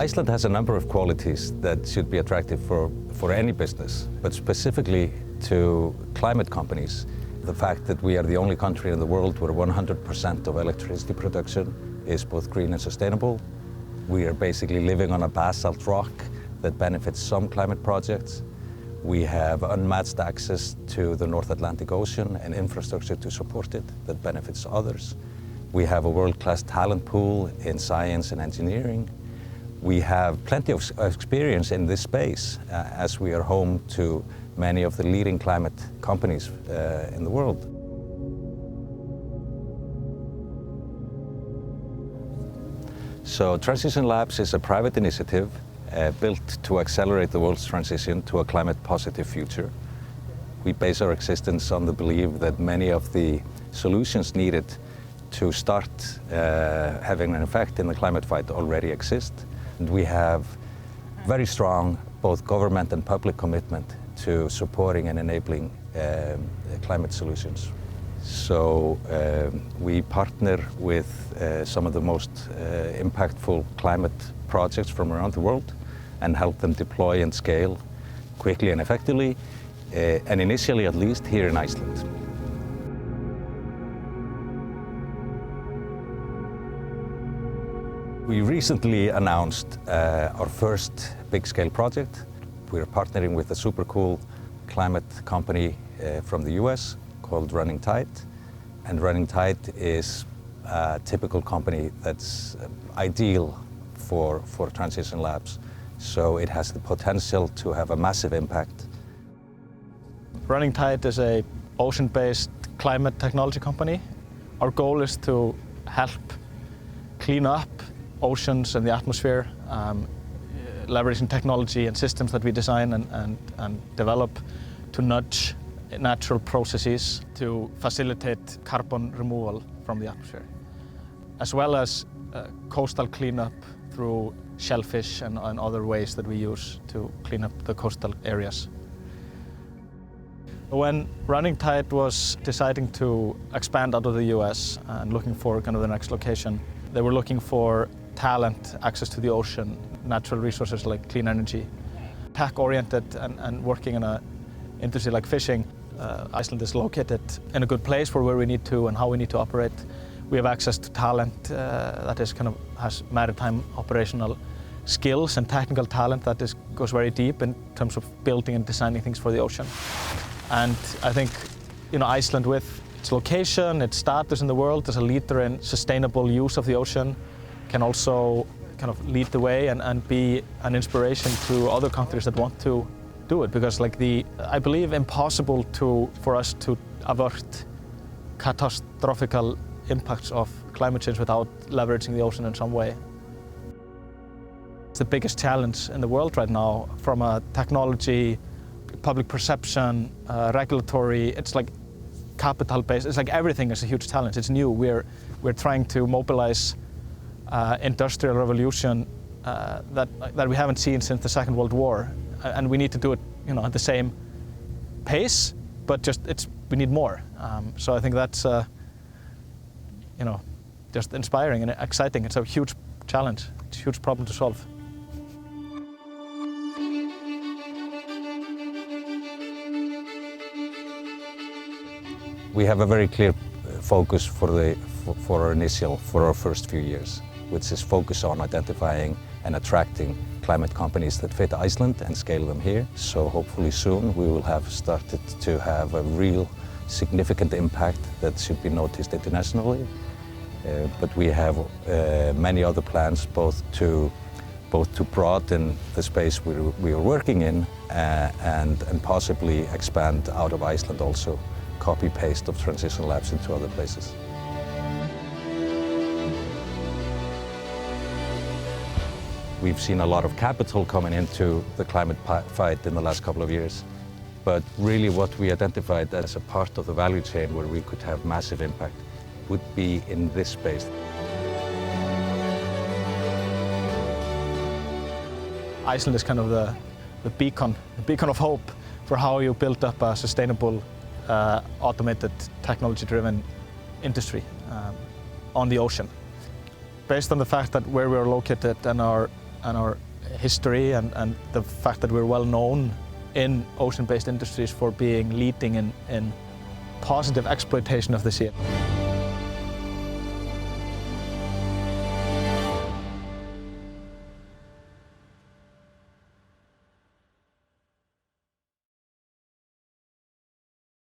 Iceland has a number of qualities that should be attractive for any business, but specifically to climate companies. The fact that we are the only country in the world where 100% of electricity production is both green and sustainable. We are basically living on a basalt rock that benefits some climate projects. We have unmatched access to the North Atlantic Ocean and infrastructure to support it that benefits others. We have a world-class talent pool in science and engineering. We have plenty of experience in this space as we are home to many of the leading climate companies in the world. So Transition Labs is a private initiative built to accelerate the world's transition to a climate-positive future. We base our existence on the belief that many of the solutions needed to start having an effect in the climate fight already exist. And we have very strong both government and public commitment to supporting and enabling climate solutions. So we partner with some of the most impactful climate projects from around the world and help them deploy and scale quickly and effectively, and initially at least here in Iceland. We recently announced our first big-scale project. We're partnering with a super cool climate company from the US called Running Tide. And Running Tide is a typical company that's ideal for Transition Labs. So it has the potential to have a massive impact. Running Tide is an ocean-based climate technology company. Our goal is to help clean up oceans and the atmosphere, leveraging technology and systems that we design and develop to nudge natural processes to facilitate carbon removal from the atmosphere, as well as coastal cleanup through shellfish and other ways that we use to clean up the coastal areas. When Running Tide was deciding to expand out of the US and looking for kind of the next location, they were looking for talent, access to the ocean, natural resources like clean energy. Tech-oriented and working in an industry like fishing, Iceland is located in a good place for where we need to and how we need to operate. We have access to talent that is has maritime operational skills and technical talent that goes very deep in terms of building and designing things for the ocean. And I think, Iceland, with its location, its status in the world as a leader in sustainable use of the ocean, can also kind of lead the way and be an inspiration to other countries that want to do it. Because I believe impossible for us to avert catastrophic impacts of climate change without leveraging the ocean in some way. It's the biggest challenge in the world right now from a technology, public perception, regulatory, it's like capital based, it's like everything is a huge challenge. It's new. We're trying to mobilize industrial revolution that we haven't seen since the Second World War, and we need to do it, at the same pace, but we need more. So I think that's, just inspiring and exciting. It's a huge challenge. It's a huge problem to solve. We have a very clear focus for our first few years, which is focus on identifying and attracting climate companies that fit Iceland and scale them here. So hopefully soon we will have started to have a real significant impact that should be noticed internationally. But we have many other plans both to broaden the space we are working in and possibly expand out of Iceland also, copy-paste of Transition Labs into other places. We've seen a lot of capital coming into the climate fight in the last couple of years, but really what we identified as a part of the value chain where we could have massive impact would be in this space. Iceland is kind of the beacon of hope for how you build up a sustainable, automated, technology-driven industry on the ocean. Based on the fact that where we are located and our and our history and the fact that we're well known in ocean-based industries for being leading in positive exploitation of the sea.